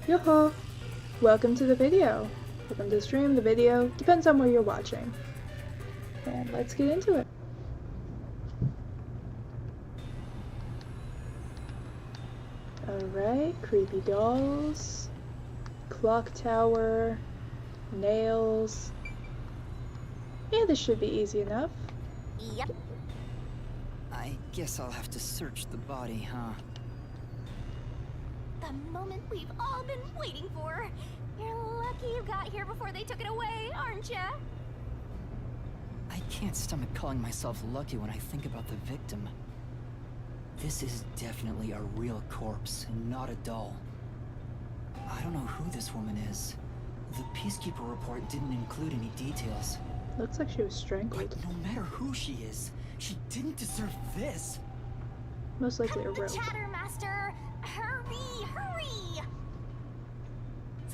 Yo-ho! Welcome to the video. Welcome to the stream, the video, depends on where you're watching. And let's get into it. Alright, creepy dolls, clock tower, nails. Yeah, this should be easy enough. Yep. I guess I'll have to search the body, huh? The moment we've all been waiting for. You're lucky you got here before they took it away, aren't ya? I can't stomach calling myself lucky when I think about the victim. This is definitely a real corpse, and not a doll. I don't know who this woman is. The Peacekeeper report didn't include any details. Looks like she was strangled. But no matter who she is, she didn't deserve this. Most likely a The rope. chatter master! Hurry, hurry!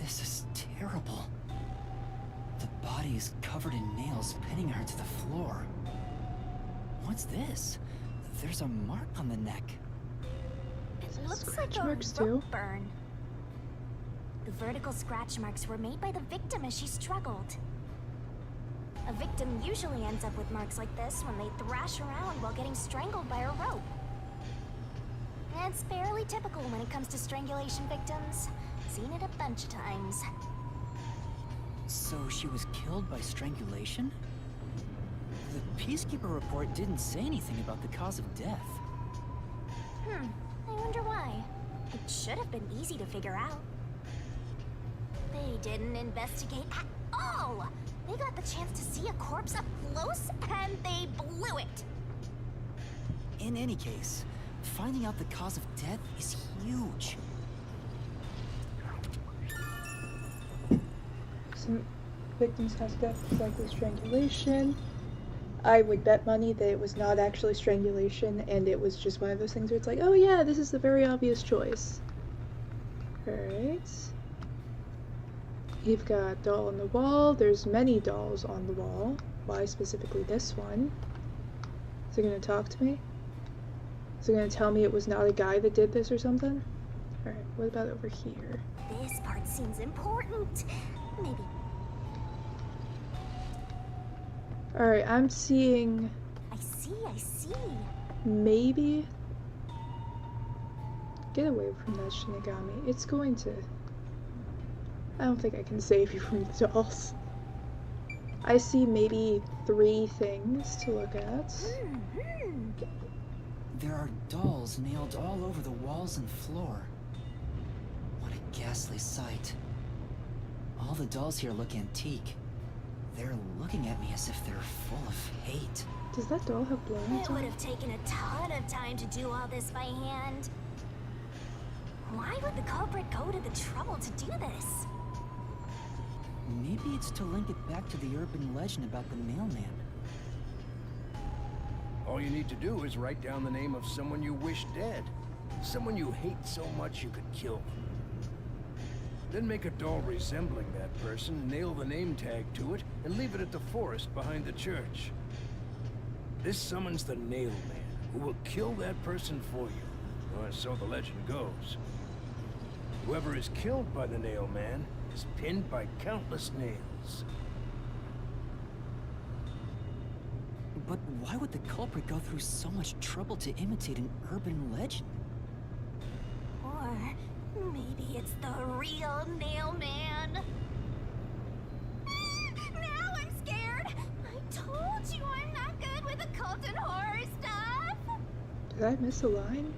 This is terrible. The body is covered in nails pinning her to the floor. What's this? There's a mark on the neck. It looks Scratch like a marks, rope too. burn. The vertical scratch marks were made by the victim as she struggled. A victim usually ends up with marks like this when they thrash around while getting strangled by a rope. It's fairly typical when it comes to strangulation victims. Seen it a bunch of times. So she was killed by strangulation? The Peacekeeper report didn't say anything about the cause of death. I wonder why. It should have been easy to figure out. They didn't investigate at all! They got the chance to see a corpse up close, and they blew it! In any case, finding out the cause of death is huge. Some victims' cause of death was likely strangulation. I would bet money that it was not actually strangulation and it was just one of those things where it's like, oh yeah, this is the very obvious choice. Alright. You've got doll on the wall. There's many dolls on the wall. Why specifically this one? Is it gonna talk to me? Is it gonna tell me it was not a guy that did this or something? Alright, what about over here? This part seems important. Maybe. Alright, I'm seeing I see. maybe... Get away from that Shinigami. It's going to... I don't think I can save you from the dolls. I see maybe 3 things to look at. There are dolls nailed all over the walls and floor. What a ghastly sight. All the dolls here look antique. They're looking at me as if they're full of hate. Does that doll have blinds It would on? have taken a ton of time to do all this by hand. Why would the culprit go to the trouble to do this? Maybe it's to link it back to the urban legend about the mailman. All you need to do is write down the name of someone you wish dead. Someone you hate so much you could kill them. Then make a doll resembling that person, nail the name tag to it, and leave it at the forest behind the church. This summons the Nail Man, who will kill that person for you, or so the legend goes. Whoever is killed by the Nail Man is pinned by countless nails. But why would the culprit go through so much trouble to imitate an urban legend? Or maybe it's the real Nail Man. Now I'm scared. I told you I'm not good with occult and horror stuff. Did I miss a line?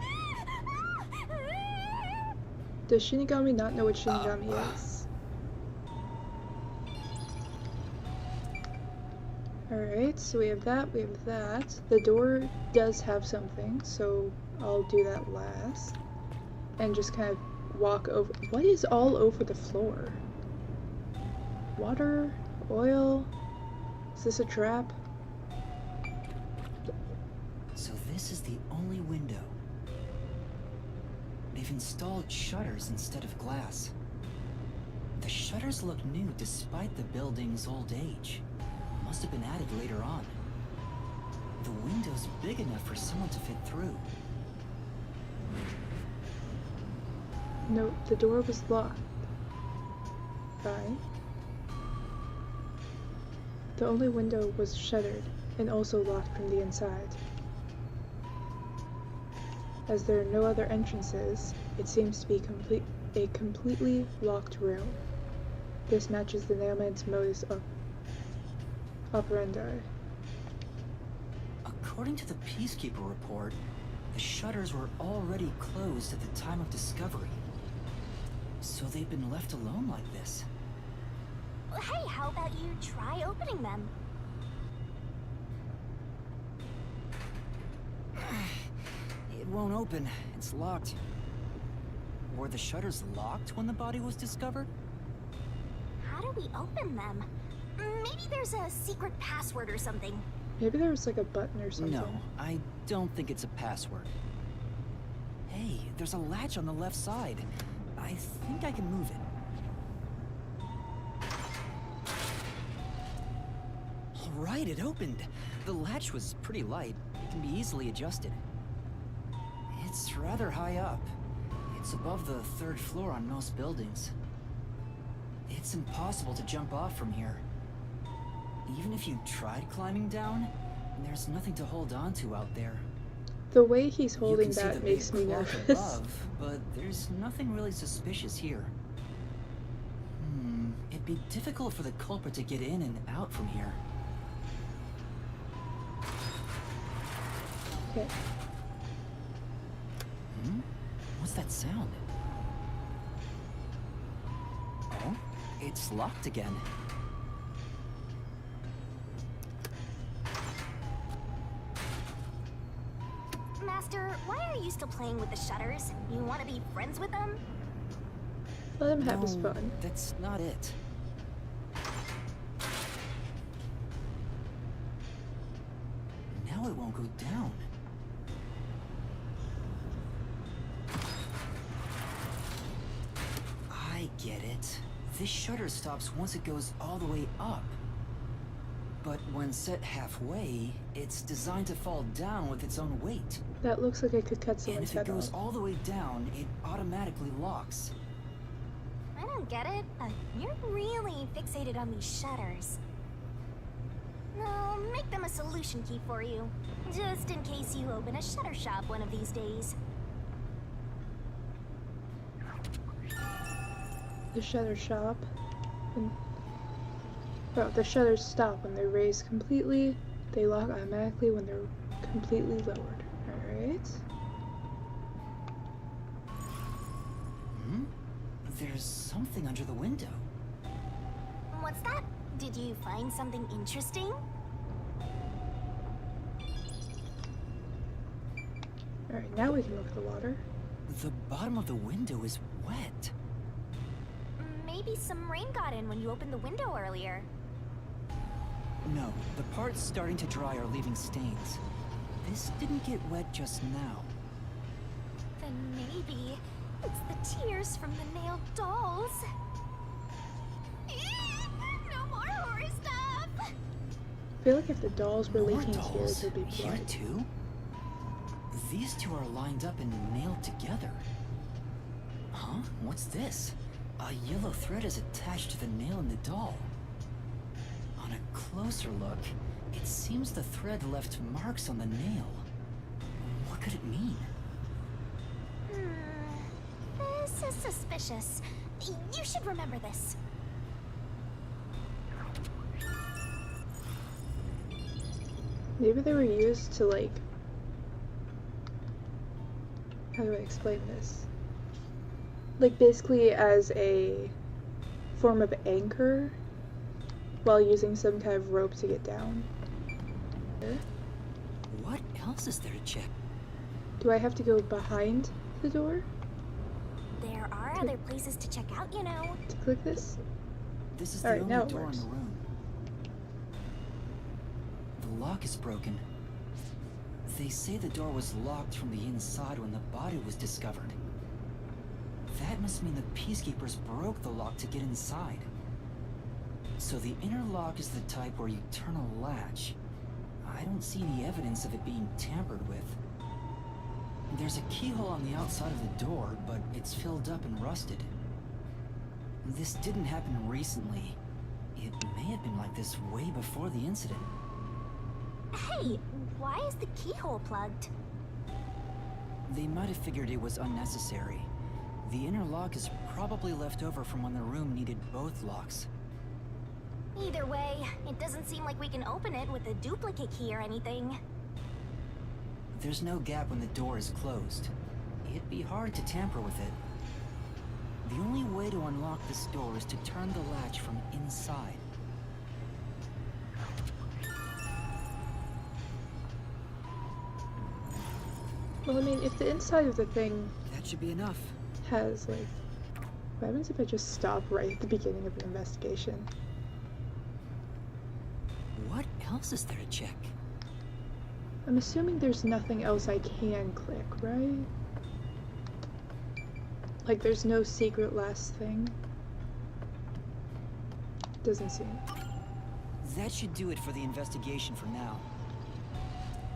Does Shinigami not know what Shinigami is? Alright, so we have that, we have that. The door does have something, so I'll do that last. And just kind of walk over. What is all over the floor? Water? Oil? Is this a trap? So this is the only window. They've installed shutters instead of glass. The shutters look new despite the building's old age. Must have been added later on. The window's big enough for someone to fit through. Note, the door was locked. Fine. The only window was shuttered and also locked from the inside. As there are no other entrances, it seems to be a completely locked room. This matches the nailman's modus operandi. According to the Peacekeeper report, the shutters were already closed at the time of discovery. So they've been left alone like this. Hey, how about you try opening them? It won't open. It's locked. Were the shutters locked when the body was discovered? How do we open them? Maybe there's a secret password or something. Maybe there was like a button or something. No, I don't think it's a password. Hey, there's a latch on the left side. I think I can move it. All right, it opened. The latch was pretty light. It can be easily adjusted. It's rather high up. It's above the 3rd floor on most buildings. It's impossible to jump off from here. Even if you tried climbing down, there's nothing to hold on to out there. The way he's You holding can see that the makes big me clock nervous. above, but there's nothing really suspicious here. It'd be difficult for the culprit to get in and out from here. Okay. What's that sound? Oh, it's locked again. Master, why are you still playing with the shutters? You want to be friends with them? Let him have No, his fun. that's not it. Now it won't go down. I get it. This shutter stops once it goes all the way up. But when set halfway, it's designed to fall down with its own weight. That looks like I could cut And someone's if it head goes off. all the way down, it automatically locks. I don't get it. You're really fixated on these shutters. I'll make them a solution key for you, just in case you open a shutter shop one of these days. The shutter shop. The shutters stop when they're raised completely. They lock automatically when they're completely lowered. Alright. There's something under the window. What's that? Did you find something interesting? Alright, now we can look at the water. The bottom of the window is wet. Maybe some rain got in when you opened the window earlier. No, the parts starting to dry are leaving stains. This didn't get wet just now. Then maybe it's the tears from the nailed dolls. No more horror stuff! I feel like if the dolls were More leaking dolls tears, there'd be here blood. too? These two are lined up and nailed together. Huh? What's this? A yellow thread is attached to the nail in the doll. On a closer look, it seems the thread left marks on the nail. What could it mean? This is suspicious. You should remember this. Maybe they were used to, like... How do I explain this? Like, basically as a form of anchor while using some kind of rope to get down. What else is there to check? Do I have to go behind the door There are other places to check out, you know. to click this? This is the Alright, only now it door in works. the room. The lock is broken. They say the door was locked from the inside when the body was discovered. That must mean the Peacekeepers broke the lock to get inside. So the inner lock is the type where you turn a latch. I don't see any evidence of it being tampered with. There's a keyhole on the outside of the door, but it's filled up and rusted. This didn't happen recently. It may have been like this way before the incident. Hey, why is the keyhole plugged? They might have figured it was unnecessary. The inner lock is probably left over from when the room needed both locks. Either way, it doesn't seem like we can open it with a duplicate key or anything. There's no gap when the door is closed. It'd be hard to tamper with it. The only way to unlock this door is to turn the latch from inside. Well, I mean, if the inside of the thing That should be enough. has, like... What happens if I just stop right at the beginning of an investigation? What else is there to check? I'm assuming there's nothing else I can click, right? Like, there's no secret last thing? Doesn't seem. That should do it for the investigation for now.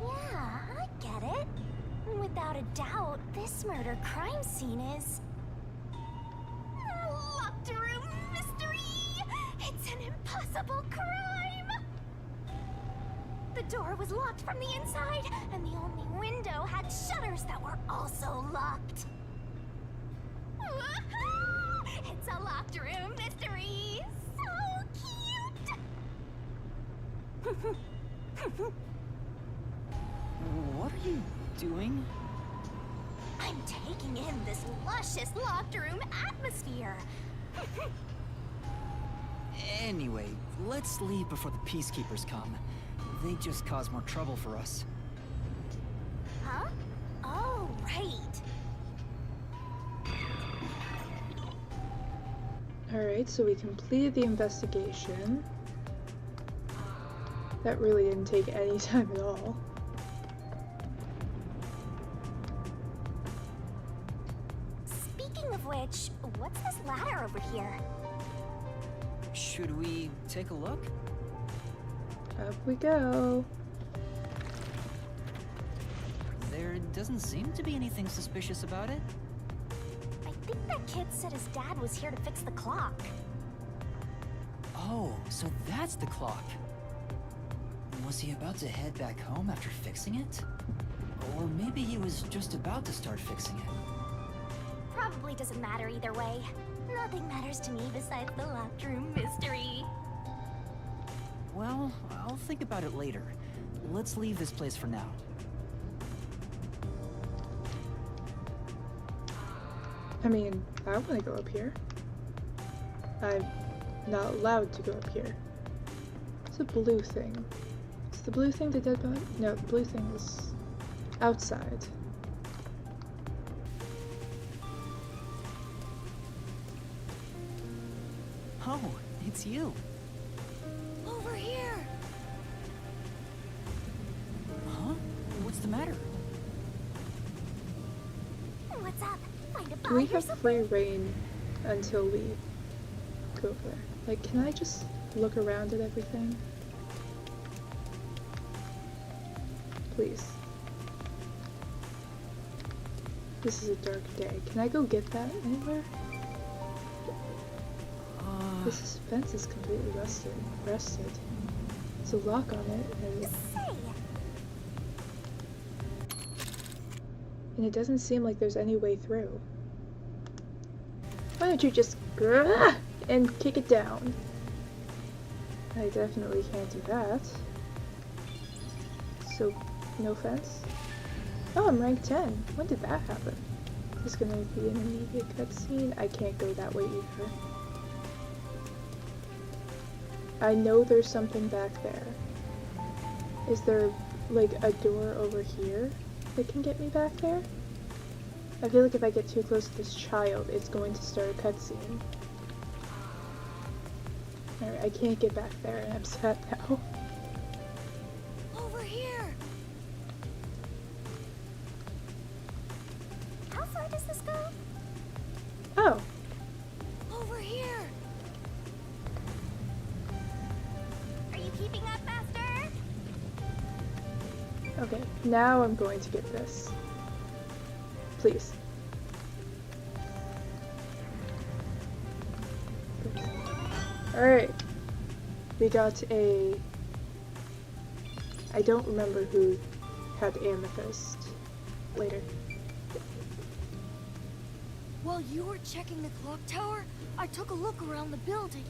Yeah, I get it. Without a doubt, this murder crime scene is... a locked room mystery! It's an impossible crime! The door was locked from the inside, and the only window had shutters that were also locked. Woohoo! It's a locked room mystery! So cute! What are you doing? I'm taking in this luscious locked room atmosphere. Anyway, let's leave before the peacekeepers come. They just cause more trouble for us. Huh? Oh, right. Alright, so we completed the investigation. That really didn't take any time at all. Speaking of which, what's this ladder over here? Should we take a look? Up we go. There doesn't seem to be anything suspicious about it. I think that kid said his dad was here to fix the clock. Oh, so that's the clock. Was he about to head back home after fixing it? Or maybe he was just about to start fixing it. Probably doesn't matter either way. Nothing matters to me besides the locked room mystery. Well, I'll think about it later. Let's leave this place for now. I mean, I want to go up here. I'm not allowed to go up here. It's a blue thing. Is the blue thing the dead body? No, the blue thing is outside. Oh, it's you. Over here! Huh? What's the matter? What's up? Find a Do we body or have something? free reign until we go over there? Like, can I just look around at everything? Please. This is a dark day. Can I go get that anywhere? This fence is completely rusted. There's a lock on it, and it doesn't seem like there's any way through. Why don't you just and kick it down? I definitely can't do that. So, no fence? Oh, I'm rank 10. When did that happen? Is this gonna be an immediate cutscene? I can't go that way either. I know there's something back there. Is there, like, a door over here that can get me back there? I feel like if I get too close to this child, it's going to start a cutscene. Alright, I can't get back there, and I'm sad now. Over here! How far does this go? Oh, Over here! Are you keeping up, Master? okay. Now I'm going to get this. Please. Alright. We got a... I don't remember who had amethyst. Later. While you were checking the clock tower, I took a look around the building.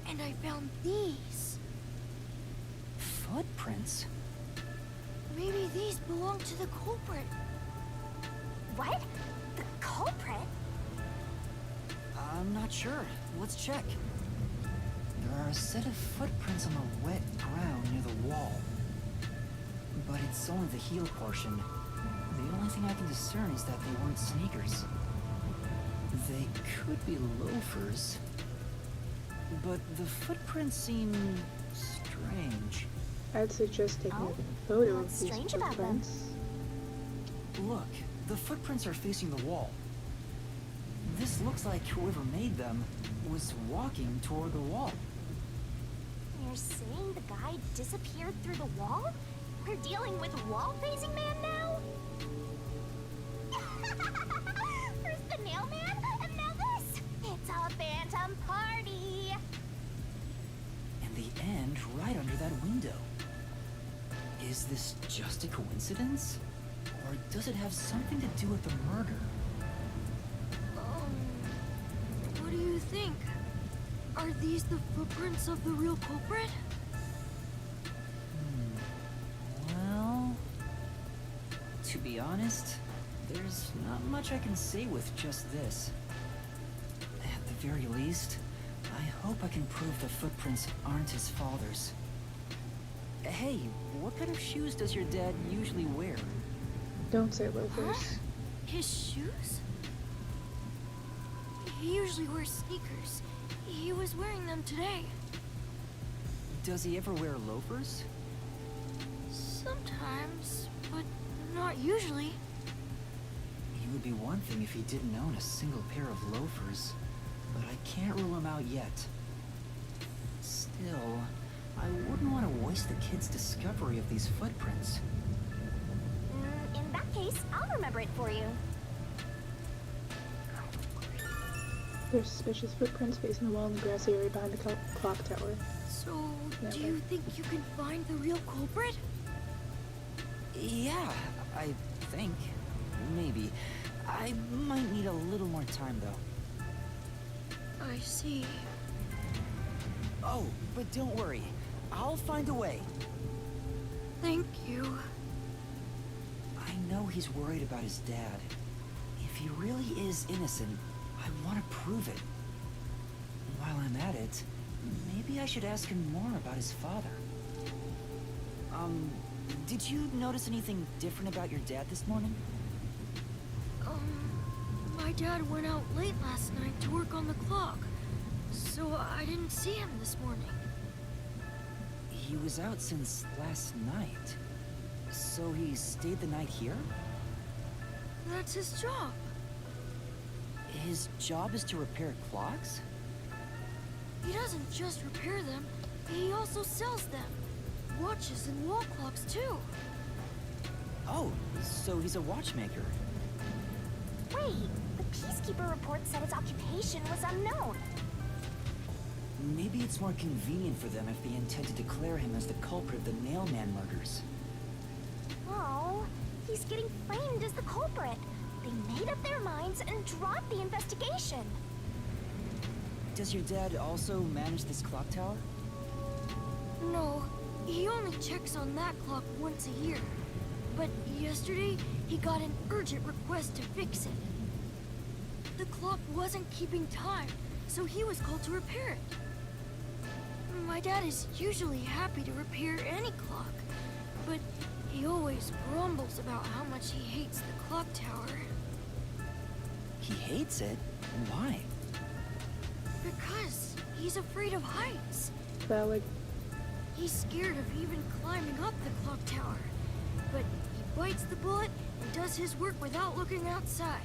And I found these. Footprints? Maybe these belong to the culprit. What? The culprit? I'm not sure. Let's check. There are a set of footprints on the wet ground near the wall. But it's only the heel portion. The only thing I can discern is that they weren't sneakers. They could be loafers. But the footprints seem strange. I'd suggest taking Oh, a photo of what's these strange about them? footprints. Look, the footprints are facing the wall. This looks like whoever made them was walking toward the wall. You're saying the guy disappeared through the wall? We're dealing with wall-facing man now? First the nail man, and now this! It's a phantom party! And the end right under that window. Is this just a coincidence? Or does it have something to do with the murder? What do you think? Are these the footprints of the real culprit? Well, to be honest, there's not much I can say with just this. At the very least, I hope I can prove the footprints aren't his father's. Hey, what kind of shoes does your dad usually wear? Don't say loafers. His shoes? He usually wears sneakers. He was wearing them today. Does he ever wear loafers? Sometimes, but not usually. It would be one thing if he didn't own a single pair of loafers, but I can't rule him out yet. Still, I wouldn't want to waste the kid's discovery of these footprints. In that case, I'll remember it for you. There's suspicious footprints facing the wall in the grassy area behind the clock tower. So, Never. do you think you can find the real culprit? Yeah, I think. Maybe. I might need a little more time, though. I see. Oh, but don't worry. I'll find a way. Thank you. I know he's worried about his dad. If he really is innocent, I want to prove it. While I'm at it, maybe I should ask him more about his father. Did you notice anything different about your dad this morning? My dad went out late last night to work on the clock, so I didn't see him this morning. He was out since last night. So he stayed the night here? That's his job. His job is to repair clocks? He doesn't just repair them, he also sells them. Watches and wall clocks, too. Oh, so he's a watchmaker. Wait, the Peacekeeper report said his occupation was unknown. Maybe it's more convenient for them if they intend to declare him as the culprit of the Nailman murders. Oh, he's getting framed as the culprit. They made up their minds and dropped the investigation. Does your dad also manage this clock tower? No, he only checks on that clock once a year. But yesterday, he got an urgent request to fix it. The clock wasn't keeping time, so he was called to repair it. My dad is usually happy to repair any clock, but he always grumbles about how much he hates the clock tower. He hates it? Why? Because he's afraid of heights. Valid. He's scared of even climbing up the clock tower. But he bites the bullet and does his work without looking outside.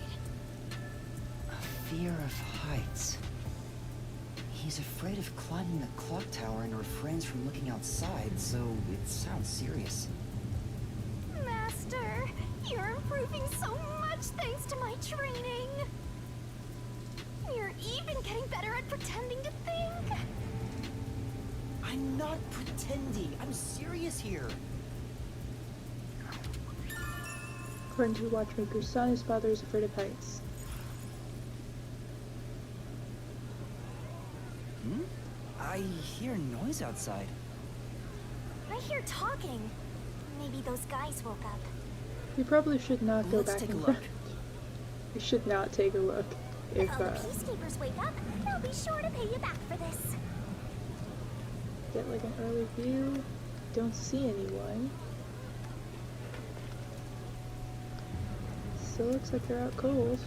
A fear of heights. He's afraid of climbing the clock tower and refrains from looking outside, so it sounds serious. Master, you're improving so much thanks to my training. You're even getting better at pretending to think. I'm not pretending. I'm serious here. According to the watchmaker's son, his father is afraid of heights. Hmm? I hear noise outside. I hear talking. Maybe those guys woke up. We probably should not go Let's back take a in look. front. We should not take a look. If, the peacekeepers wake up, they'll be sure to pay you back for this. get like an early view. Don't see anyone. Still looks like they're out cold.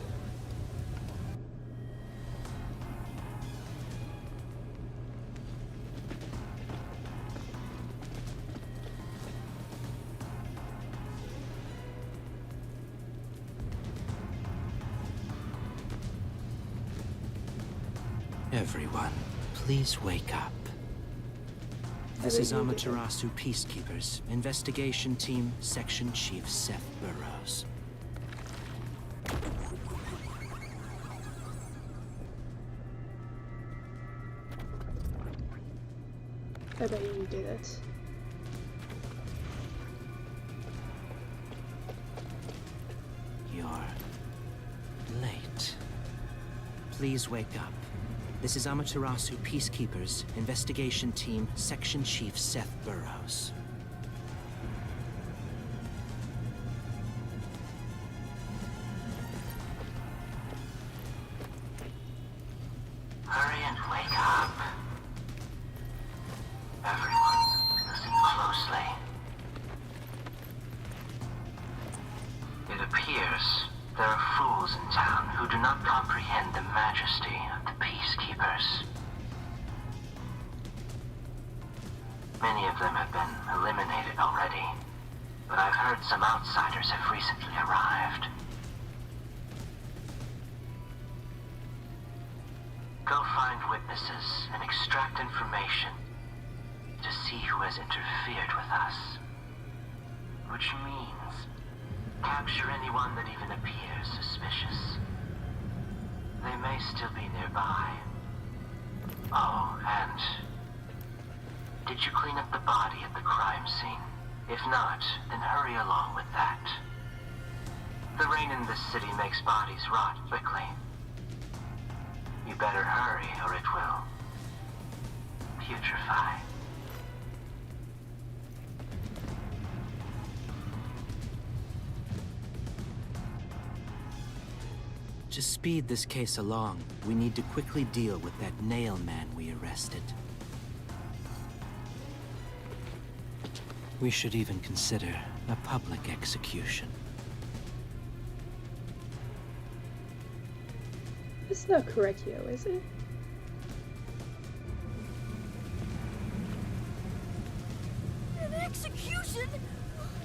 Everyone, please wake up. This is Amaterasu Peacekeepers, Investigation Team, Section Chief Seth Burrows. I bet you did it. You're late. Please wake up. This is Amaterasu Peacekeepers, Investigation Team, Section Chief Seth Burrows. Hurry and wake up. Everyone, listen closely. It appears there are fools in town who do not comprehend the majesty of the Peacekeepers. Many of them have been eliminated already, but I've heard some outsiders have recently arrived. Go find witnesses and extract information to see who has interfered with us. Which means capture anyone that even appears suspicious. They may still be nearby. Oh, and did you clean up the body at the crime scene? If not, then hurry along with that. The rain in this city makes bodies rot quickly. You better hurry or it will putrefy. To speed this case along, we need to quickly deal with that nail man we arrested. We should even consider a public execution. It's not Correcchio, is it? An execution?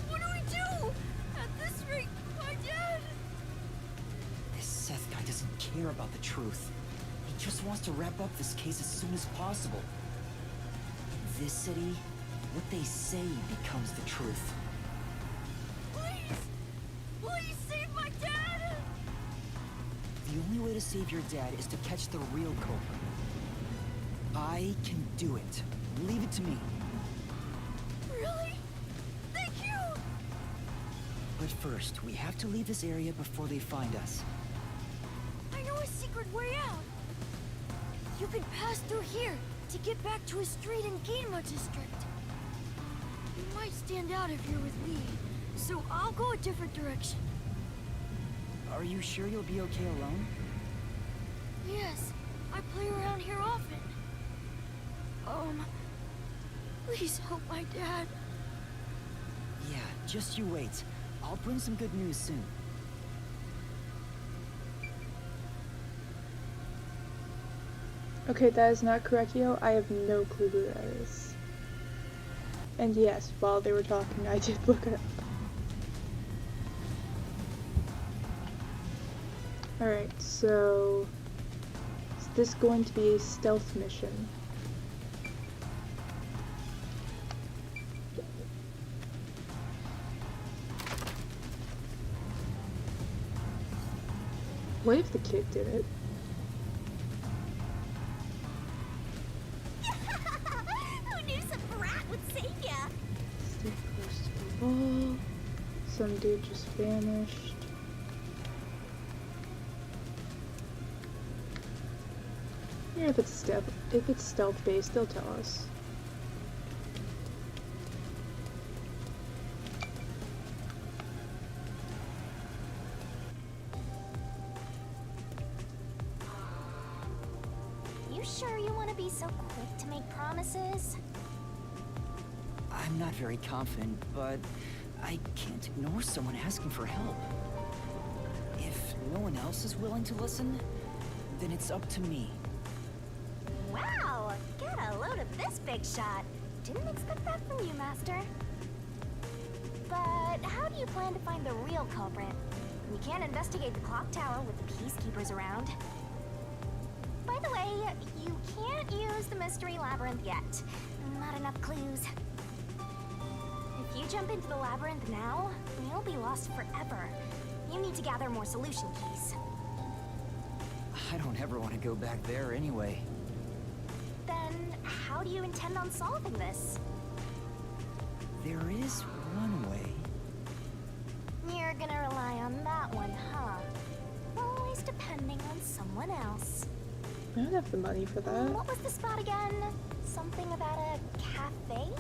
What do we do? At this rate, my dad... This Seth guy doesn't care about the truth. He just wants to wrap up this case as soon as possible. In this city, what they say becomes the truth. Please! Please save my dad! The only way to save your dad is to catch the real culprit. I can do it. Leave it to me. Really? Thank you! But first, we have to leave this area before they find us. I know a secret way out. You can pass through here to get back to a street in Ginma district. You might stand out if you're with me, so I'll go a different direction. Are you sure you'll be okay alone? Yes, I play around here often. Please help my dad. Yeah, just you wait. I'll bring some good news soon. Okay, that is not Correcchio. I have no clue who that is. And yes, while they were talking, I did look it up. Alright, so... is this going to be a stealth mission? What if the kid did it? Who knew would save ya. Stay close to the wall. Some dude just vanished. Yeah, if it's stealth based, they'll tell us. You sure you want to be so quick to make promises? I'm not very confident, but I can't ignore someone asking for help. If no one else is willing to listen, then it's up to me. Wow! Get a load of this big shot. Didn't expect that from you, Master. But how do you plan to find the real culprit? You can't investigate the clock tower with the peacekeepers around. By the way, you can't use the mystery labyrinth yet. Not enough clues. If you jump into the labyrinth now, you'll be lost forever. You need to gather more solution keys. I don't ever want to go back there anyway. Then, how do you intend on solving this? There is one way. You're gonna rely on that one, huh? Always depending on someone else. I don't have the money for that. What was the spot again? Something about a cafe?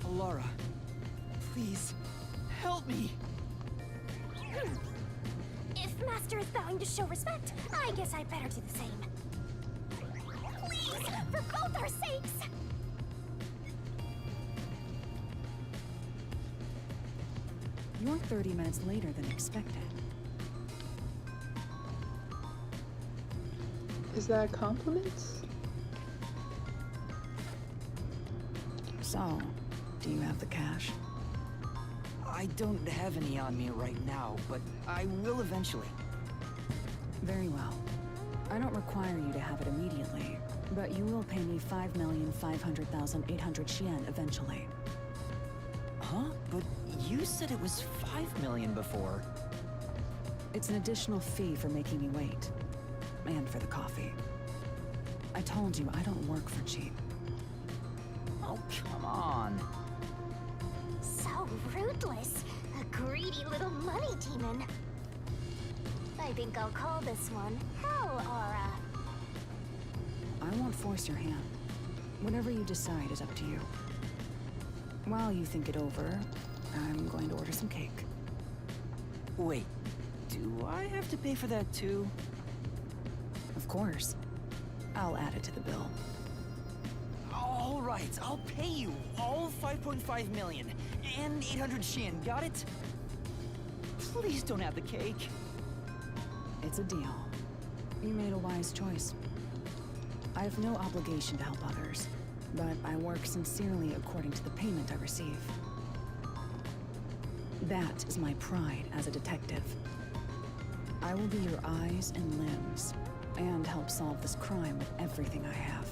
Laura, please, help me! If Master is vowing to show respect, I guess I better do the same. Please, for both our sakes! You're 30 minutes later than expected. Is that a compliment? So, do you have the cash? I don't have any on me right now, but I will eventually. Very well. I don't require you to have it immediately, but you will pay me 5,500,800 Yen eventually. Huh? But you said it was 5 million before. It's an additional fee for making me wait. And for the coffee. I told you I don't work for cheap. Oh, come on. So ruthless. A greedy little money demon. I think I'll call this one Hell Aura. I won't force your hand. Whatever you decide is up to you. While you think it over, I'm going to order some cake. Wait, do I have to pay for that too? Of course. I'll add it to the bill. All right, I'll pay you all 5.5 million and 800 Shin, got it? Please don't have the cake. It's a deal. You made a wise choice. I have no obligation to help others, but I work sincerely according to the payment I receive. That is my pride as a detective. I will be your eyes and limbs, and help solve this crime with everything I have.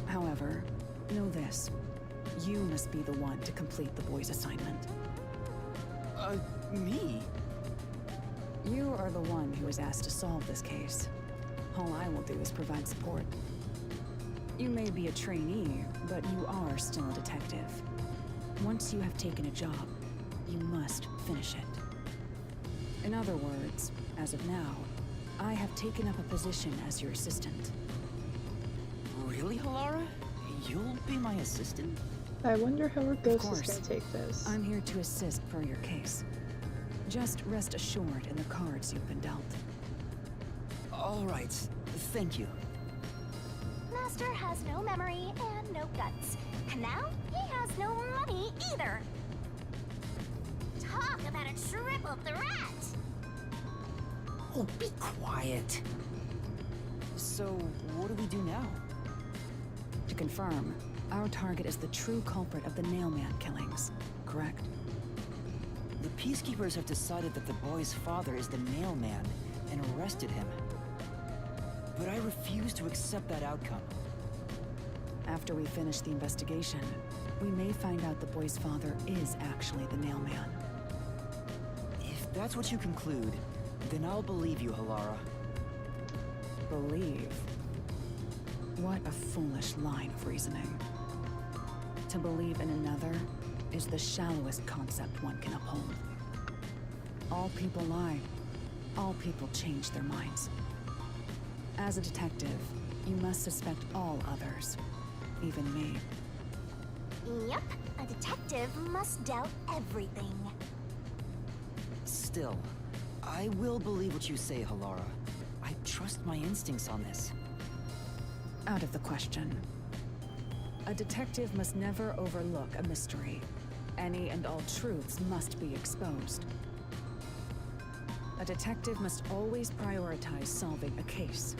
However, know this. You must be the one to complete the boy's assignment. Me? You are the one who was asked to solve this case. All I will do is provide support. You may be a trainee, but you are still a detective. Once you have taken a job, you must finish it. In other words, as of now, I have taken up a position as your assistant. Really, Halara? You'll be my assistant? I wonder how our ghost is course. gonna take this. I'm here to assist per your case. Just rest assured in the cards you've been dealt. All right, thank you. Master has no memory and no guts. And now, he has no money either. Talk about a triple threat! Oh, be quiet. So, what do we do now? To confirm, our target is the true culprit of the Nailman killings, correct? The Peacekeepers have decided that the boy's father is the Nailman and arrested him. but I refuse to accept that outcome. After we finish the investigation, we may find out the boy's father is actually the Nailman. If that's what you conclude, then I'll believe you, Halara. Believe? What a foolish line of reasoning. To believe in another is the shallowest concept one can uphold. All people lie. All people change their minds. As a detective, you must suspect all others, even me. Yep, a detective must doubt everything. Still, I will believe what you say, Halara. I trust my instincts on this. Out of the question. A detective must never overlook a mystery. Any and all truths must be exposed. A detective must always prioritize solving a case.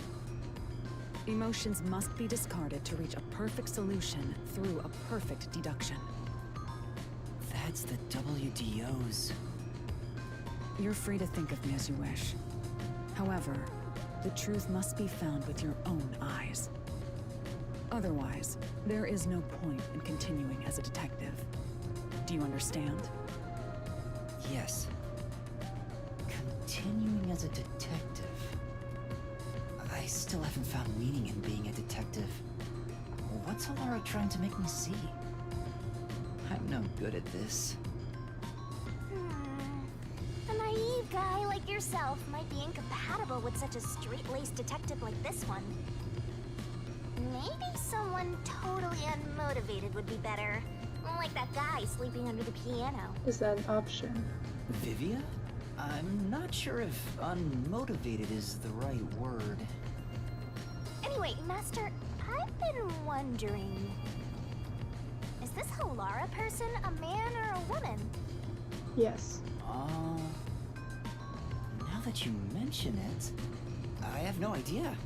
Emotions must be discarded to reach a perfect solution through a perfect deduction. That's the WDOs. You're free to think of me as you wish. However, the truth must be found with your own eyes. Otherwise, there is no point in continuing as a detective. Do you understand? Yes. Continuing as a detective. I still haven't found meaning in being a detective. What's Halara trying to make me see? I'm no good at this. A naive guy like yourself might be incompatible with such a straight-laced detective like this one. Maybe someone totally unmotivated would be better. Like that guy sleeping under the piano. Is that an option? Vivia? I'm not sure if unmotivated is the right word. Anyway, Master, I've been wondering... Is this Halara person a man or a woman? Yes. Now that you mention it, I have no idea.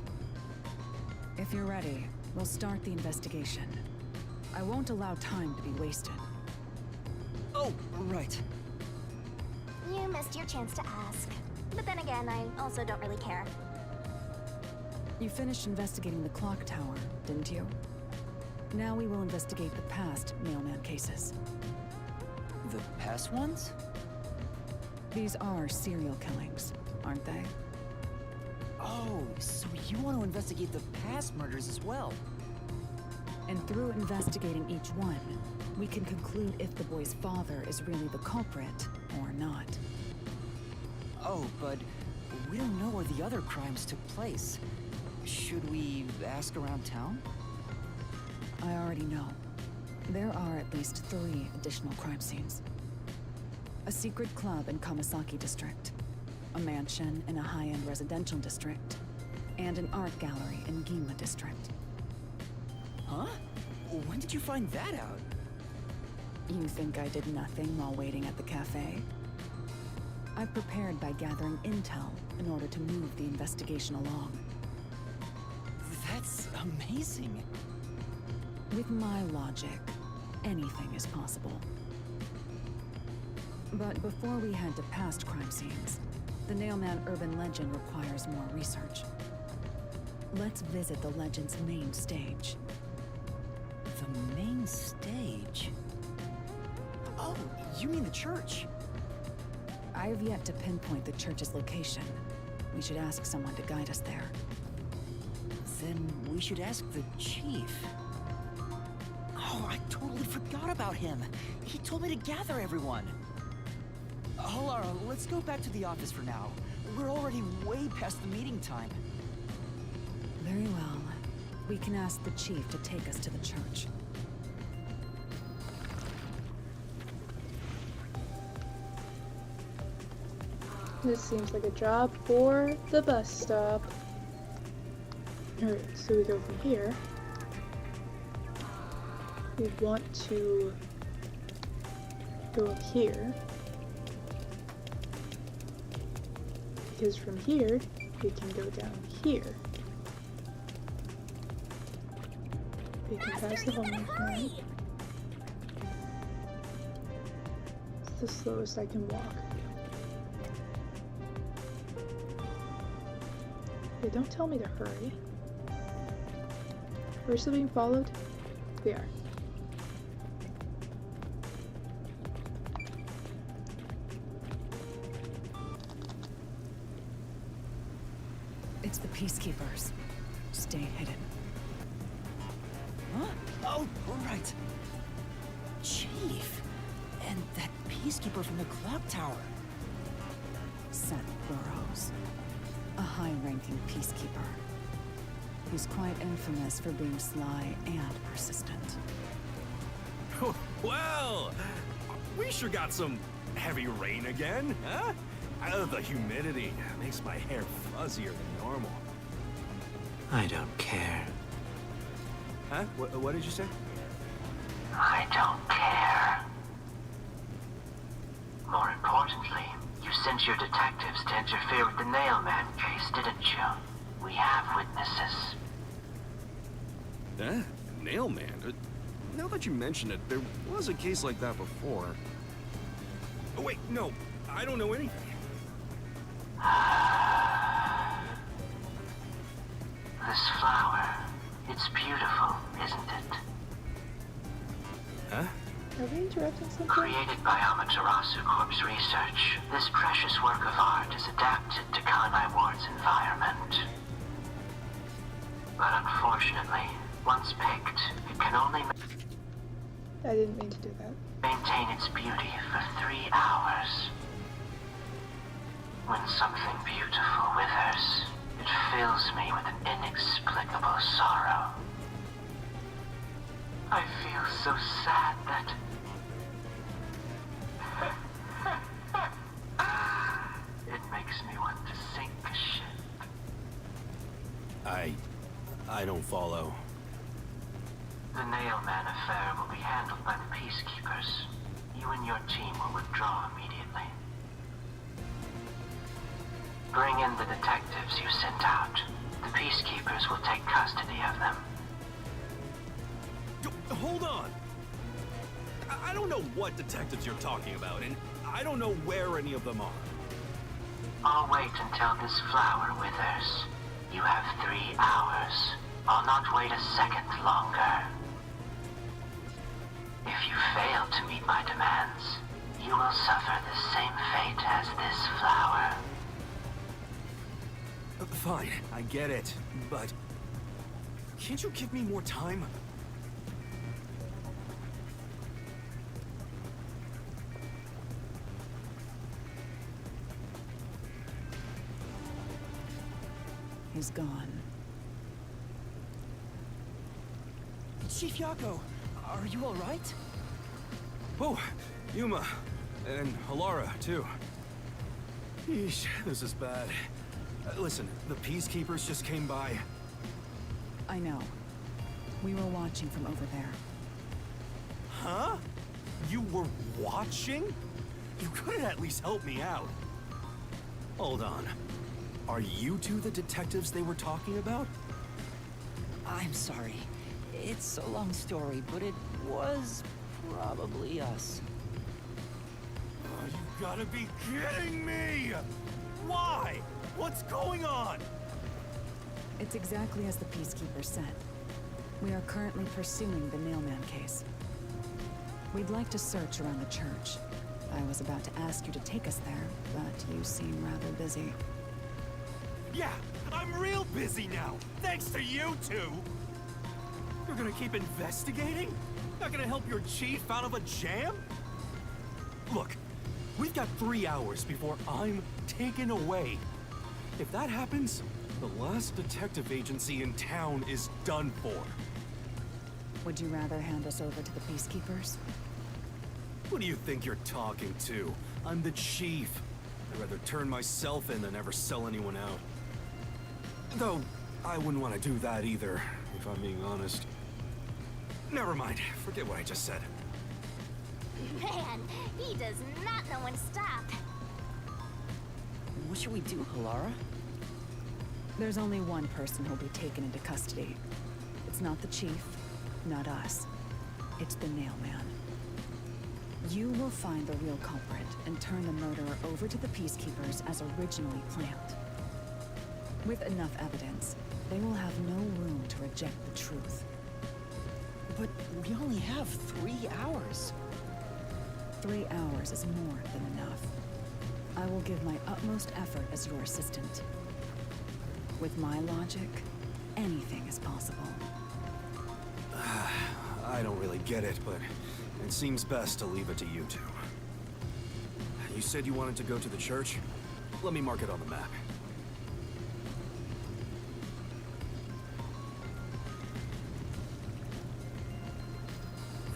If you're ready, we'll start the investigation. I won't allow time to be wasted. Oh, right. You missed your chance to ask. But then again, I also don't really care. You finished investigating the clock tower, didn't you? Now we will investigate the past mailman cases. The past ones? These are serial killings, aren't they? Oh, so you want to investigate the past murders as well? And through investigating each one, we can conclude if the boy's father is really the culprit or not. Oh, but we don't know where the other crimes took place. Should we ask around town? I already know. There are at least 3 additional crime scenes. A secret club in Kamasaki district, a mansion in a high-end residential district, and an art gallery in Ginma district. Huh? When did you find that out? You think I did nothing while waiting at the cafe? I prepared by gathering intel in order to move the investigation along. That's amazing. With my logic, anything is possible. But before we head to past crime scenes, the Nailman urban legend requires more research. Let's visit the legend's main stage. The main stage? Oh, you mean the church? I have yet to pinpoint the church's location. We should ask someone to guide us there. Then we should ask the chief. Oh, I totally forgot about him. He told me to gather everyone. Halara, let's go back to the office for now. We're already way past the meeting time. Very well. We can ask the chief to take us to the church. This seems like a job for the bus stop. Alright, so we go from here. We want to go up here. Because from here, we can go down here. We can pass the homework room. It's the slowest I can walk. Okay, don't tell me to hurry. We're still being followed? We are. It's the Peacekeepers. Stay hidden. Huh? Oh, right. Chief. And that peacekeeper from the clock tower. Seth Burrows. A high-ranking Peacekeeper. He's quite infamous for being sly and persistent. Well, we sure got some heavy rain again, huh? The humidity makes my hair fuzzier than normal. I don't care. Huh? What did you say? I don't care. More importantly, you sent your detectives to interfere with the Nailman case, didn't you? We have witnesses. Huh? Nailman? Now that you mention it, there was a case like that before. Oh, wait, no. I don't know anything. This flower, it's beautiful, isn't it? Huh? Are we interrupting something? Created by Amaterasu Corp's research, this precious work of art is adapted to Kanai Ward's environment. But unfortunately, once picked, it can only I didn't mean to do that. maintain its beauty for 3 hours. When something beautiful withers, it fills me with an inexplicable sorrow. I feel so sad that... it makes me want to sink a ship. I don't follow. The Nailman affair will be handled by the Peacekeepers. You and your team will withdraw immediately. Bring in the detectives you sent out. The Peacekeepers will take custody of them. Hold on! I don't know what detectives you're talking about, and I don't know where any of them are. I'll wait until this flower withers. You have 3 hours. I'll not wait a second longer. If you fail to meet my demands, you will suffer the same fate as this flower. Fine, I get it, but... can't you give me more time? He's gone. Chief Yako, are you all right? Oh, Yuma. And Halara, too. Yeesh, this is bad. Listen, the Peacekeepers just came by. I know. We were watching from over there. Huh? You were watching? You could at least help me out. Hold on. Are you two the detectives they were talking about? I'm sorry. It's a long story, but it was probably us. Oh, you gotta be kidding me! Why? What's going on? It's exactly as the Peacekeeper said. We are currently pursuing the Nailman case. We'd like to search around the church. I was about to ask you to take us there, but you seem rather busy. Yeah, I'm real busy now, thanks to you two! You're gonna keep investigating? Not gonna help your chief out of a jam? Look, we've got 3 hours before I'm taken away. If that happens, the last detective agency in town is done for. Would you rather hand us over to the Peacekeepers? Who do you think you're talking to? I'm the chief. I'd rather turn myself in than ever sell anyone out. Though, I wouldn't want to do that either, if I'm being honest. Never mind, forget what I just said. Man, he does not know when to stop. What should we do, Halara? There's only one person who'll be taken into custody. It's not the chief, not us. It's the Nailman. You will find the real culprit and turn the murderer over to the Peacekeepers as originally planned. With enough evidence, they will have no room to reject the truth. But we only have 3 hours. 3 hours is more than enough. I will give my utmost effort as your assistant. With my logic, anything is possible. I don't really get it, but it seems best to leave it to you two. You said you wanted to go to the church? Let me mark it on the map.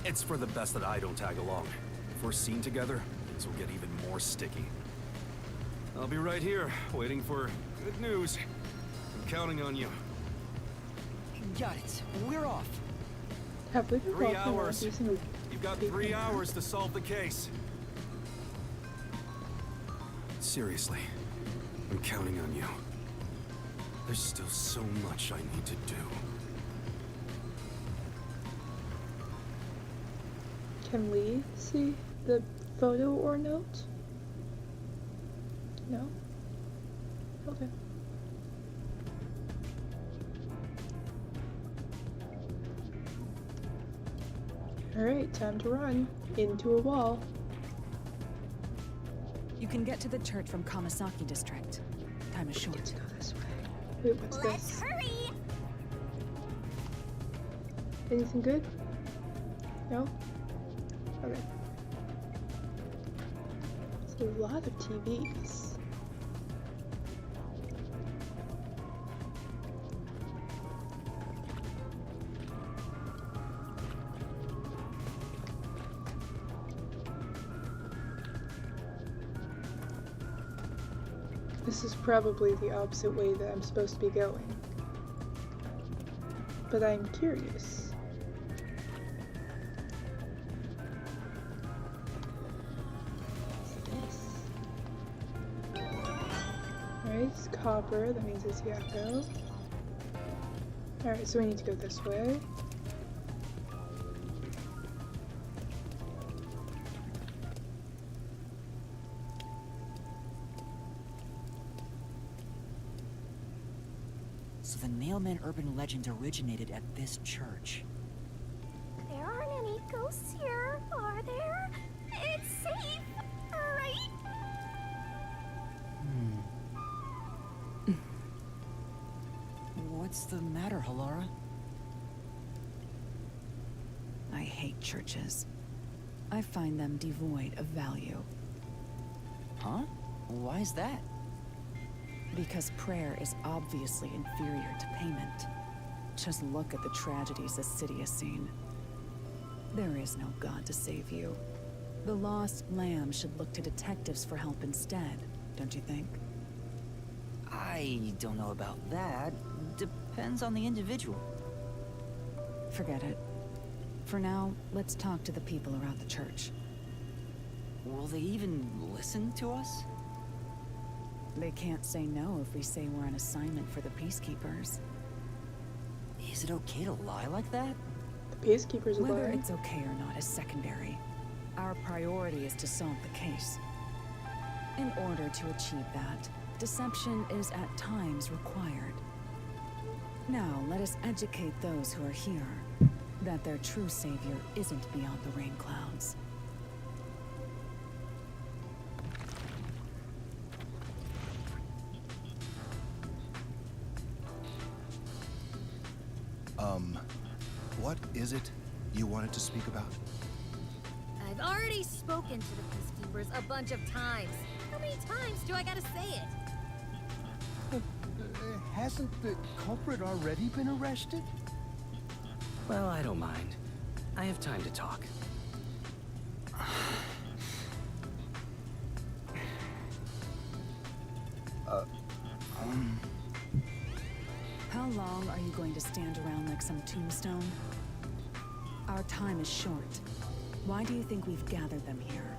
It's for the best that I don't tag along. If we're seen together, things will get even more sticky. I'll be right here, waiting for good news. I'm counting on you. Got it. We're off. Have we been 3 walking around hours. using a You've got big 3 map? hours to solve the case. Seriously, I'm counting on you. There's still so much I need to do. Can we see the photo or note? No? Okay. Alright, time to run. Into a wall. You can get to the church from Kamasaki District. Time is short. Let's go this way. Wait, what's Let's this? hurry! Anything good? No? Okay. There's a lot of TVs. This is probably the opposite way that I'm supposed to be going. But I'm curious. Alright, it's copper, that means it's Yakko. Alright, so we need to go this way. So the Nailman urban legend originated at this church. There aren't any ghosts here, are there? It's safe, right? What's the matter, Halara? I hate churches. I find them devoid of value. Huh? Why is that? Because prayer is obviously inferior to payment. Just look at the tragedies this city has seen. There is no God to save you. The lost lamb should look to detectives for help instead, don't you think? I don't know about that. Depends on the individual. Forget it. For now, let's talk to the people around the church. Will they even listen to us? They can't say no if we say we're on assignment for the Peacekeepers. Is it okay to lie like that? The Peacekeepers are Whether lying. it's okay or not is secondary. Our priority is to solve the case. In order to achieve that, deception is at times required. Now, let us educate those who are here that their true savior isn't beyond the rain clouds. What is it you wanted to speak about? I've already spoken to the Peacekeepers a bunch of times. How many times do I gotta say it? Hasn't the culprit already been arrested? Well, I don't mind. I have time to talk. How long are you going to stand around like some tombstone? Our time is short. Why do you think we've gathered them here?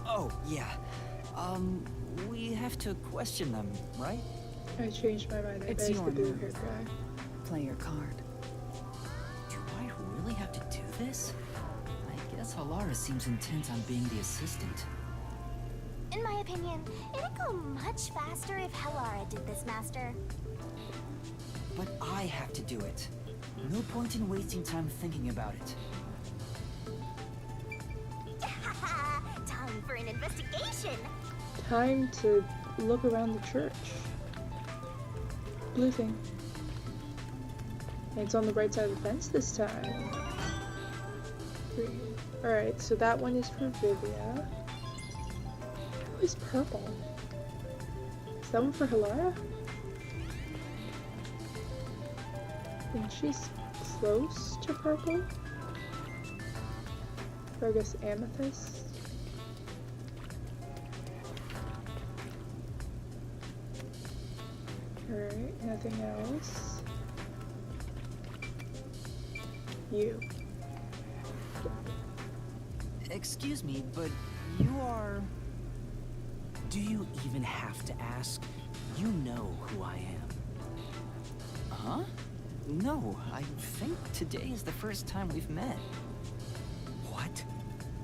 Oh, yeah. We have to question them, right? I changed my mind. I It's bet it's your the blue move. haired guy. Play your card. Do I really have to do this? I guess Halara seems intent on being the assistant. In my opinion, it'd go much faster if Helara did this, Master. But I have to do it. No point in wasting time thinking about it. Time for an investigation. Time to look around the church. Blue thing. And it's on the right side of the fence this time. Alright, so that one is for Vivia. Who is purple? Is that one for Helara? I think she's close to purple. Or I guess amethyst. Alright, nothing else. You. Excuse me, but you are... Do you even have to ask? You know who I am. Huh? No, I think today is the first time we've met. What?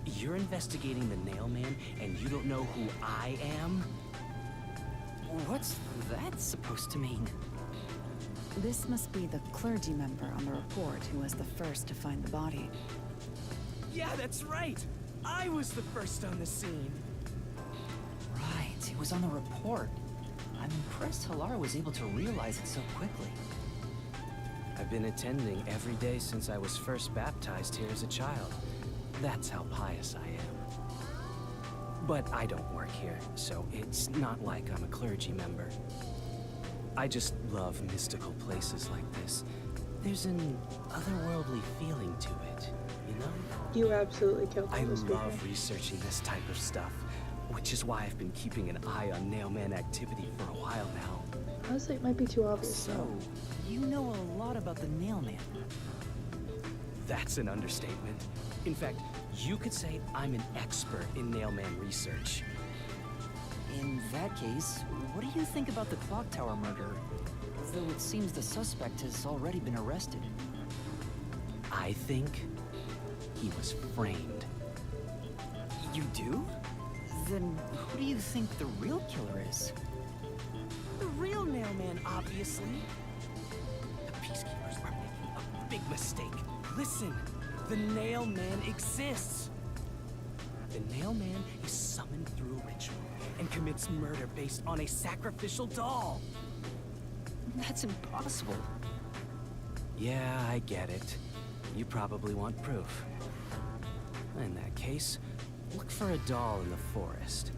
You're investigating the Nail Man and you don't know who I am? What's that supposed to mean? This must be the clergy member on the report who was the first to find the body. Yeah, that's right. I was the first on the scene. Right, it was on the report. I'm impressed Helara was able to realize it so quickly. I've been attending every day since I was first baptized here as a child. That's how pious I am. But I don't work here, so it's not like I'm a clergy member. I just love mystical places like this. There's an otherworldly feeling to it, you know? You absolutely killed I those love people. researching this type of stuff, which is why I've been keeping an eye on Nailman activity for a while now. Honestly, it might be too obvious. So, you know a lot about the Nailman. That's an understatement. In fact, you could say I'm an expert in Nailman research. In that case, what do you think about the clock tower murder? Though it seems the suspect has already been arrested. I think he was framed. You do? Then who do you think the real killer is? The real Nailman, obviously. The Peacekeepers are making a big mistake. Listen, the Nailman exists. The Nailman is summoned through a ritual and commits murder based on a sacrificial doll. That's impossible. Yeah, I get it. You probably want proof. In that case, look for a doll in the forest.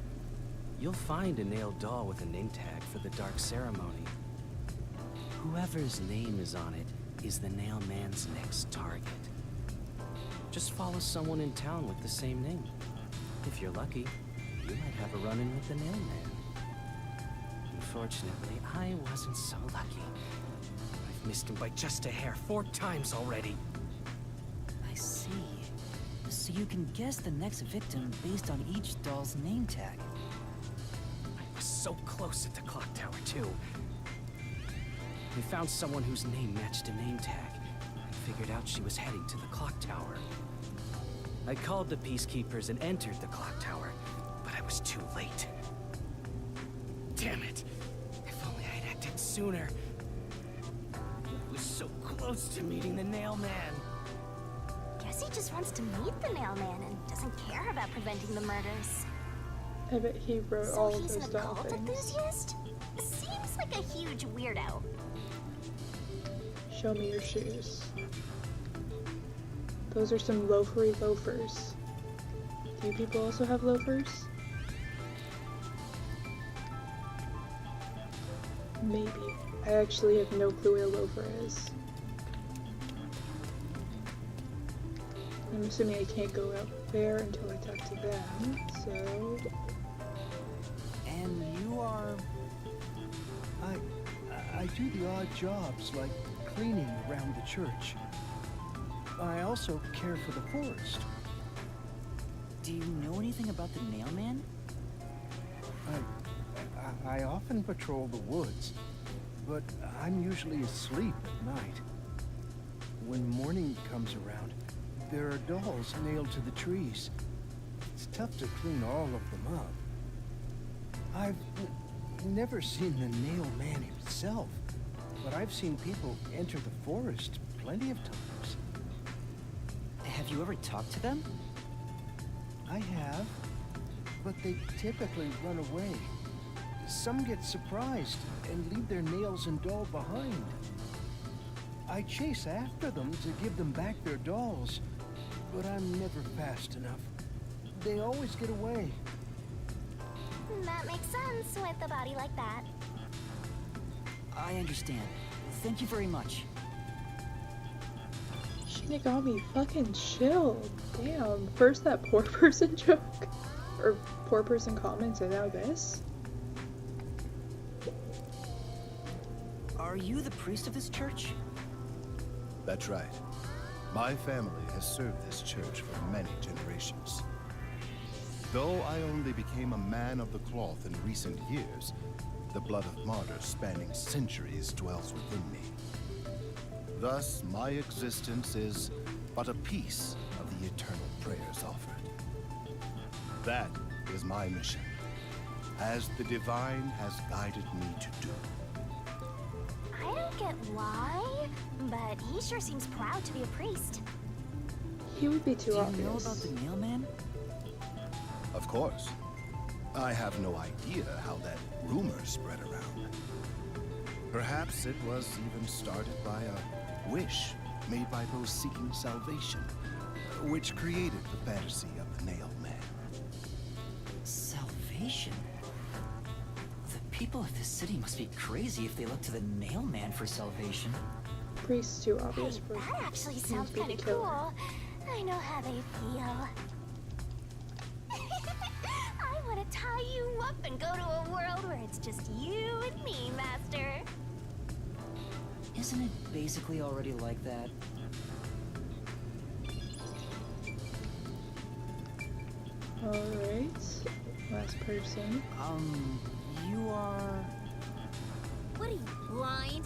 You'll find a nailed doll with a name tag for the Dark Ceremony. Whoever's name is on it is the Nailman's next target. Just follow someone in town with the same name. If you're lucky, you might have a run-in with the Nailman. Unfortunately, I wasn't so lucky. I've missed him by just a hair 4 times already. I see. So you can guess the next victim based on each doll's name tag. I was so close at the clock tower, too. We found someone whose name matched a name tag, and figured out she was heading to the clock tower. I called the Peacekeepers and entered the clock tower, but I was too late. Damn it! If only I'd acted sooner. I was so close to meeting the Nailman. Guess he just wants to meet the Nailman and doesn't care about preventing the murders. I bet he wrote So all of he's those an doll occult things. enthusiast? Seems like a huge weirdo. Show me your shoes. Those are some loafery loafers. Do you people also have loafers? Maybe. I actually have no clue where a loafer is. I'm assuming I can't go out there until I talk to them, so... And you are... I do the odd jobs, like cleaning around the church. I also care for the forest. Do you know anything about the Nailman? I often patrol the woods, but I'm usually asleep at night. When morning comes around, there are dolls nailed to the trees. It's tough to clean all of them up. I've never seen the Nail Man himself, but I've seen people enter the forest plenty of times. Have you ever talked to them? I have, but they typically run away. Some get surprised and leave their nails and doll behind. I chase after them to give them back their dolls, but I'm never fast enough. They always get away. That makes sense with a body like that. I understand. Thank you very much. Shinigami, fucking chill. Damn. First that poor person joke. Or poor person comments, and now this? Are you the priest of this church? That's right. My family has served this church for many generations. Though I only became a man of the cloth in recent years, the blood of martyrs spanning centuries dwells within me. Thus, my existence is but a piece of the eternal prayers offered. That is my mission, as the divine has guided me to do. I don't get why, but he sure seems proud to be a priest. He would be too Do you obvious. know about the mailman? Of course. I have no idea how that rumor spread around. Perhaps it was even started by a wish made by those seeking salvation, which created the fantasy of the Nail Man. Salvation? The people of this city must be crazy if they look to the mailman for salvation. Priest's too obvious Hey, for that actually him to sounds be the kind of killer. cool. I know how they feel. I want to tie you up and go to a world where it's just you and me, Master. Isn't it basically already like that? Alright. Last person. You are... What are you, blind?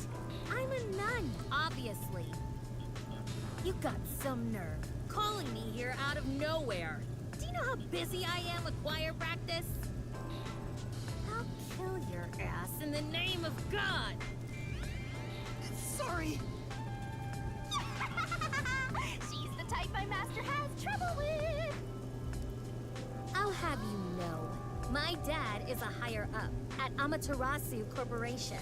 I'm a nun, obviously. You got some nerve, calling me here out of nowhere. Do you know how busy I am with choir practice? I'll kill your ass in the name of God! Sorry! She's the type my master has trouble with. I'll have you know, my dad is a higher up at Amaterasu Corporation.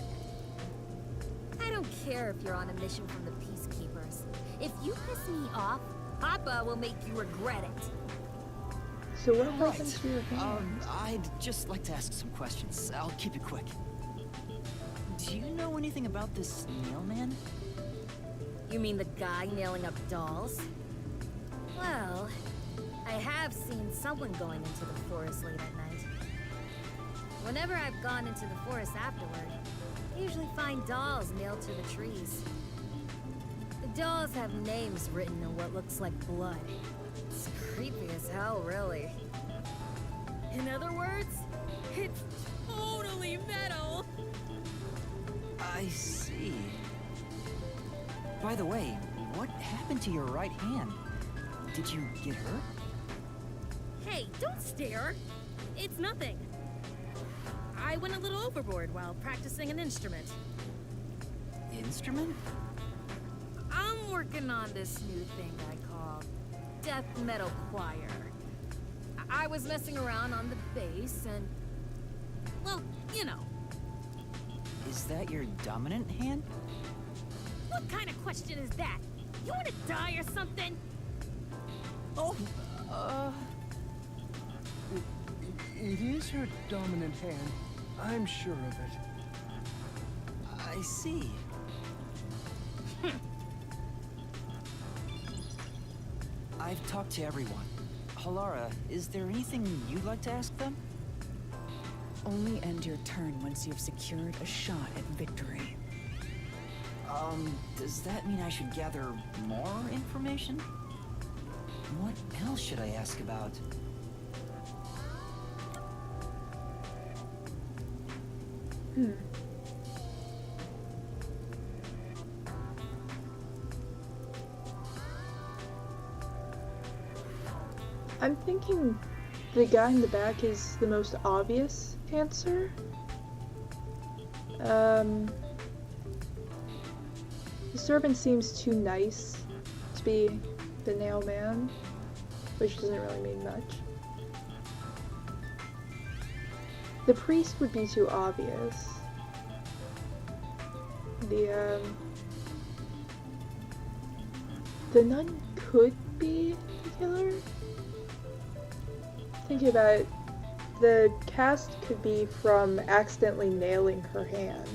I don't care if you're on a mission from the Peacekeepers. If you piss me off, Papa will make you regret it. So what happened to your hand? I'd just like to ask some questions. I'll keep it quick. Do you know anything about this mailman? You mean the guy nailing up dolls? Well, I have seen someone going into the forest late at night. Whenever I've gone into the forest afterward, I usually find dolls nailed to the trees. The dolls have names written in what looks like blood. It's creepy as hell, really. In other words, it's totally metal! I see. By the way, what happened to your right hand? Did you get hurt? Hey, don't stare! It's nothing. I went a little overboard while practicing an instrument. Instrument? I'm working on this new thing I call death metal choir. I was messing around on the bass and, well, you know. Is that your dominant hand? What kind of question is that? You want to die or something? Oh, It is her dominant hand. I'm sure of it. I see. I've talked to everyone. Halara, is there anything you'd like to ask them? Only end your turn once you've secured a shot at victory. Does that mean I should gather more information? What else should I ask about? I'm thinking the guy in the back is the most obvious, answer. The servant seems too nice to be the nail man, which doesn't really mean much. The priest would be too obvious. The nun could be the killer. Thinking about it, the cast could be from accidentally nailing her hand.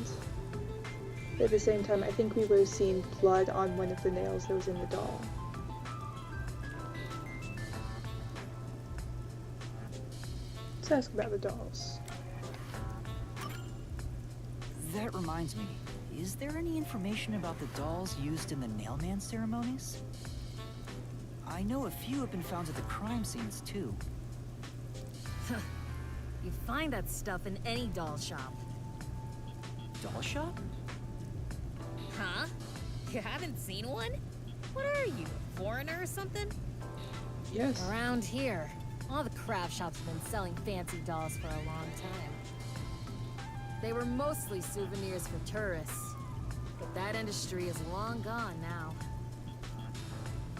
At the same time, I think we would have seen blood on one of the nails that was in the doll. Let's ask about the dolls. That reminds me, is there any information about the dolls used in the nailman ceremonies? I know a few have been found at the crime scenes, too. You find that stuff in any doll shop. Doll shop? Huh? You haven't seen one? What are you, a foreigner or something? Yes. Around here, all the craft shops have been selling fancy dolls for a long time. They were mostly souvenirs for tourists, but that industry is long gone now.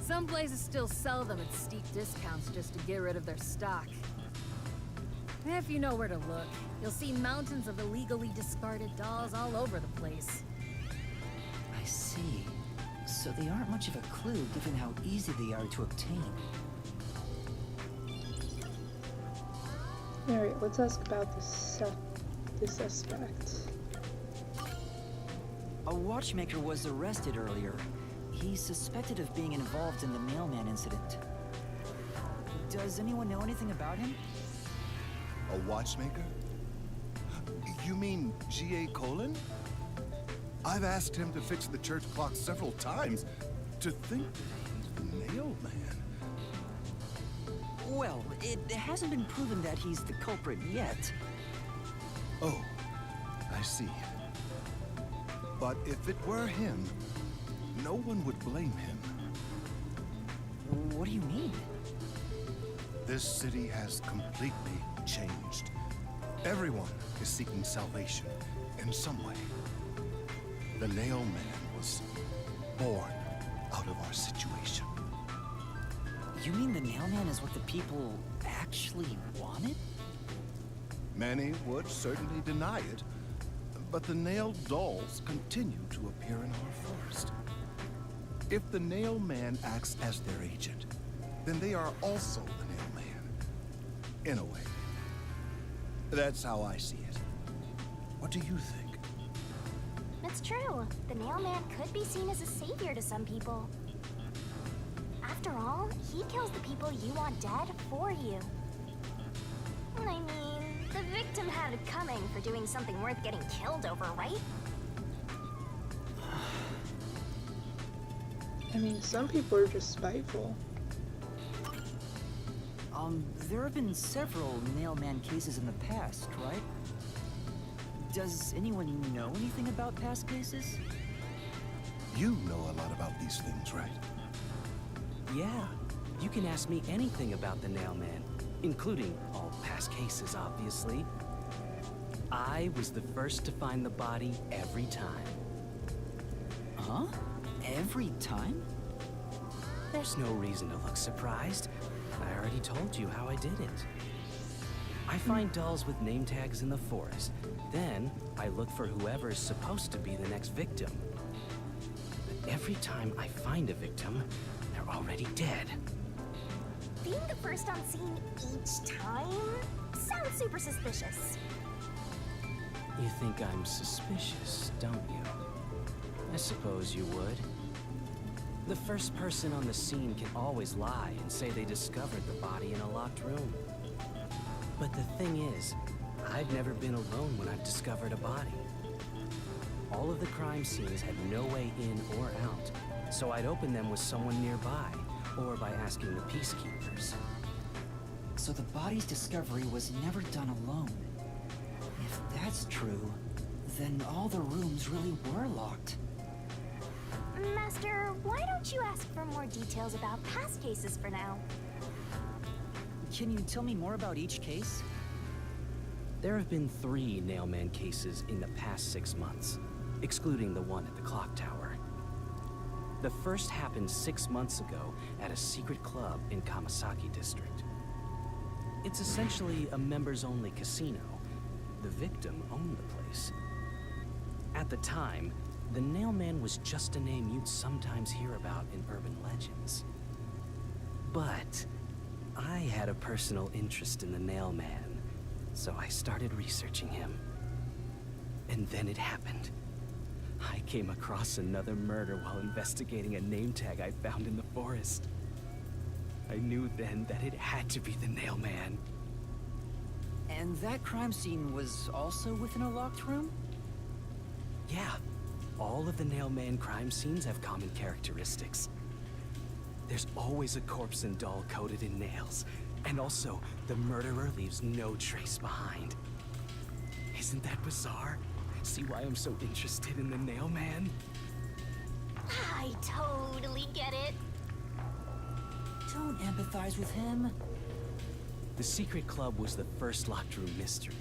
Some places still sell them at steep discounts just to get rid of their stock. If you know where to look, you'll see mountains of illegally discarded dolls all over the place. I see. So they aren't much of a clue given how easy they are to obtain. Alright, let's ask about the suspect. A watchmaker was arrested earlier. He's suspected of being involved in the mailman incident. Does anyone know anything about him? A watchmaker? You mean G.A. Colin? I've asked him to fix the church clock several times. To think that he's the nail man. Well, it hasn't been proven that he's the culprit yet. Oh, I see. But if it were him, no one would blame him. What do you mean? This city has completely changed. Everyone is seeking salvation in some way. The nail man was born out of our situation. You mean the nailman is what the people actually wanted? Many would certainly deny it, but the nailed dolls continue to appear in our forest. If the nail man acts as their agent, then they are also the nail man, in a way. That's how I see it. What do you think? It's true. The nailman could be seen as a savior to some people. After all, he kills the people you want dead for you. I mean, the victim had it coming for doing something worth getting killed over, right? I mean, some people are just spiteful. There have been several nailman cases in the past, right? Does anyone know anything about past cases? You know a lot about these things, right? Yeah, you can ask me anything about the nailman, including all past cases, obviously. I was the first to find the body every time. Huh? Every time? There's no reason to look surprised. I already told you how I did it. I find dolls with name tags in the forest. Then, I look for whoever's supposed to be the next victim. But every time I find a victim, they're already dead. Being the first on scene each time sounds super suspicious. You think I'm suspicious, don't you? I suppose you would. The first person on the scene can always lie and say they discovered the body in a locked room. But the thing is, I've never been alone when I've discovered a body. All of the crime scenes had no way in or out, so I'd open them with someone nearby, or by asking the peacekeepers. So the body's discovery was never done alone. If that's true, then all the rooms really were locked. Master, why don't you ask for more details about past cases for now? Can you tell me more about each case? There have been 3 Nailman cases in the past 6 months, excluding the one at the clock tower. The first happened 6 months ago at a secret club in Kamasaki District. It's essentially a members-only casino. The victim owned the place. At the time, the Nailman was just a name you'd sometimes hear about in urban legends. But I had a personal interest in the Nailman, so I started researching him. And then it happened. I came across another murder while investigating a name tag I found in the forest. I knew then that it had to be the Nailman. And that crime scene was also within a locked room? Yeah, all of the Nailman crime scenes have common characteristics. There's always a corpse and doll coated in nails, and also the murderer leaves no trace behind. Isn't that bizarre? See why I'm so interested in the Nailman? I totally get it. Don't empathize with him. The secret club was the first locked room mystery.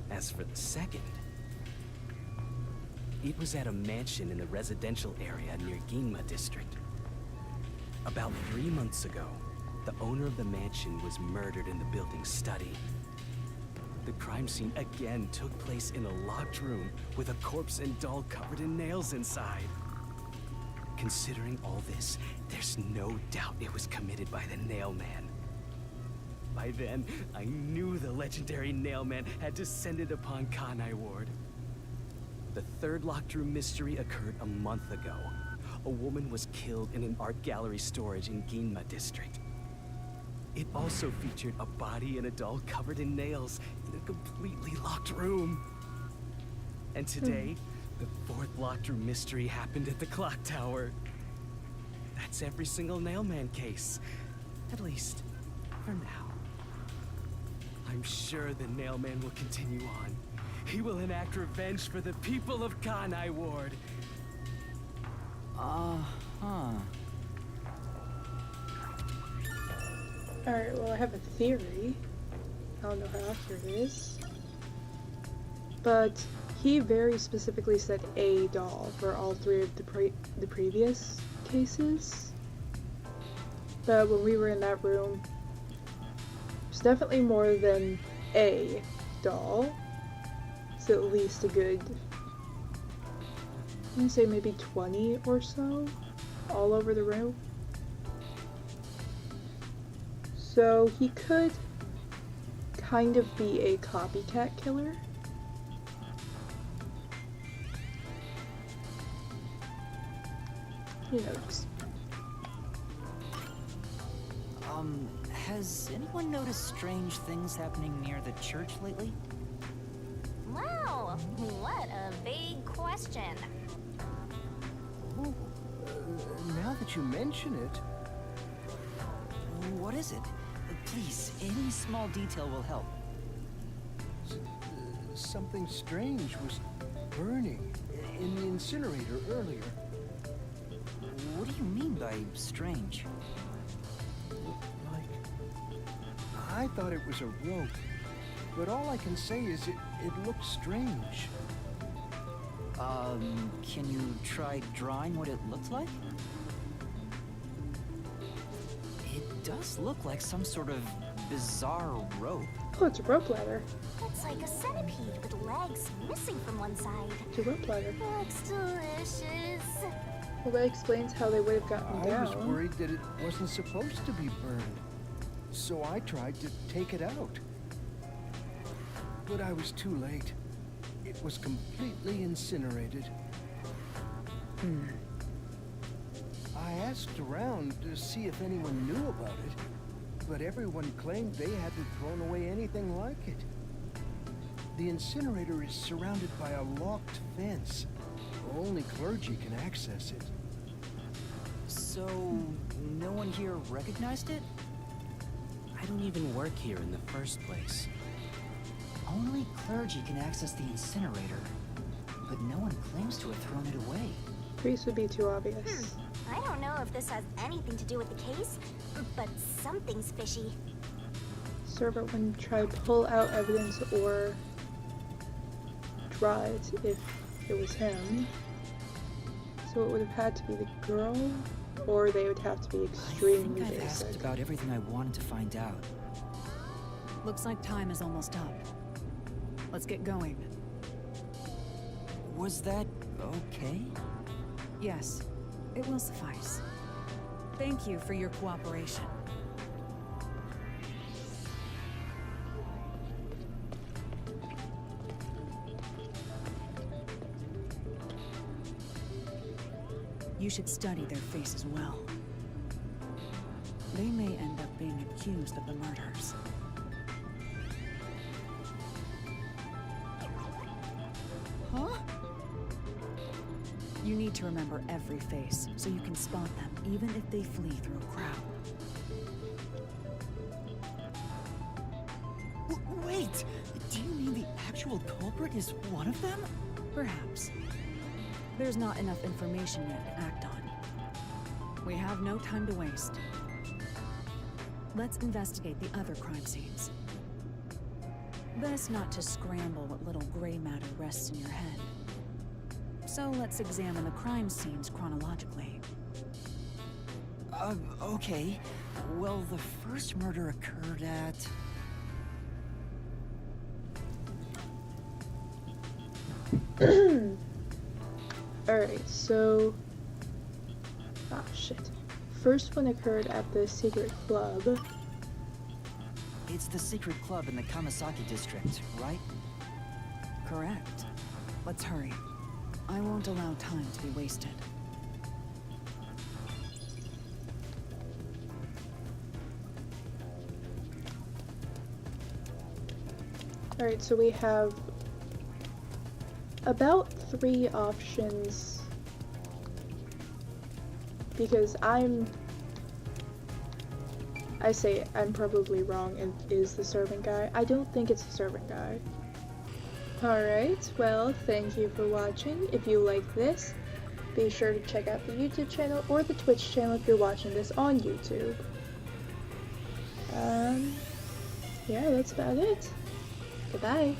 As for the second, it was at a mansion in the residential area near Ginma District. About 3 months ago, the owner of the mansion was murdered in the building's study. The crime scene again took place in a locked room with a corpse and doll covered in nails inside. Considering all this, there's no doubt it was committed by the Nailman. By then, I knew the legendary Nailman had descended upon Kanai Ward. The third locked room mystery occurred a month ago. A woman was killed in an art gallery storage in Ginma District. It also featured a body and a doll covered in nails in a completely locked room. And today, the fourth locked room mystery happened at the clock tower. That's every single Nailman case. At least, for now. I'm sure the Nailman will continue on. He will enact revenge for the people of Kanai Ward. Uh-huh. Alright, well I have a theory. I don't know how accurate it is. But he very specifically said a doll for all 3 of the previous cases. But when we were in that room, it's definitely more than a doll. It's at least a good, I'm gonna say maybe 20 or so, all over the room. So he could kind of be a copycat killer. Who knows? Has anyone noticed strange things happening near the church lately? Wow, what a big question. Well, now that you mention it, What is it? Please, any small detail will help. something strange was burning in the incinerator earlier. What do you mean by strange? Like, I thought it was a rope, but all I can say is it looked strange. Can you try drawing what it looks like? It does look like some sort of bizarre rope. Oh, it's a rope ladder. It's like a centipede with legs missing from one side. It's a rope ladder. Looks delicious. Well, that explains how they would have gotten down. I was worried that it wasn't supposed to be burned, so I tried to take it out. But I was too late. It was completely incinerated. I asked around to see if anyone knew about it, but everyone claimed they hadn't thrown away anything like it. The incinerator is surrounded by a locked fence. Only clergy can access it. So, no one here recognized it? I don't even work here in the first place. Only clergy can access the incinerator, but no one claims to have thrown it away. Priest would be too obvious. I don't know if this has anything to do with the case, but something's fishy. server wouldn't try pull out evidence or draw it if it was him. So it would have had to be the girl, or they would have to be extremely I think I've asked basic. about everything I wanted to find out. Looks like time is almost up. Let's get going. Was that okay? Yes, it will suffice. Thank you for your cooperation. You should study their faces well. They may end up being accused of the murders. Huh? You need to remember every face, so you can spot them, even if they flee through a crowd. Wait! Do you mean the actual culprit is one of them? Perhaps. There's not enough information yet to act on. We have no time to waste. Let's investigate the other crime scenes. Best not to scramble what little gray matter rests in your head. So let's examine the crime scenes chronologically. Okay. Well, the first murder occurred at... Alright, so... Ah, shit. First one occurred at the secret club. It's the secret club in the Kamasaki district, right? Correct. Let's hurry. I won't allow time to be wasted. Alright, so we have about 3 options, because I say I'm probably wrong and is the servant guy. I don't think it's the servant guy. Alright, well, thank you for watching. If you like this, be sure to check out the YouTube channel or the Twitch channel if you're watching this on YouTube. Yeah, that's about it. Goodbye.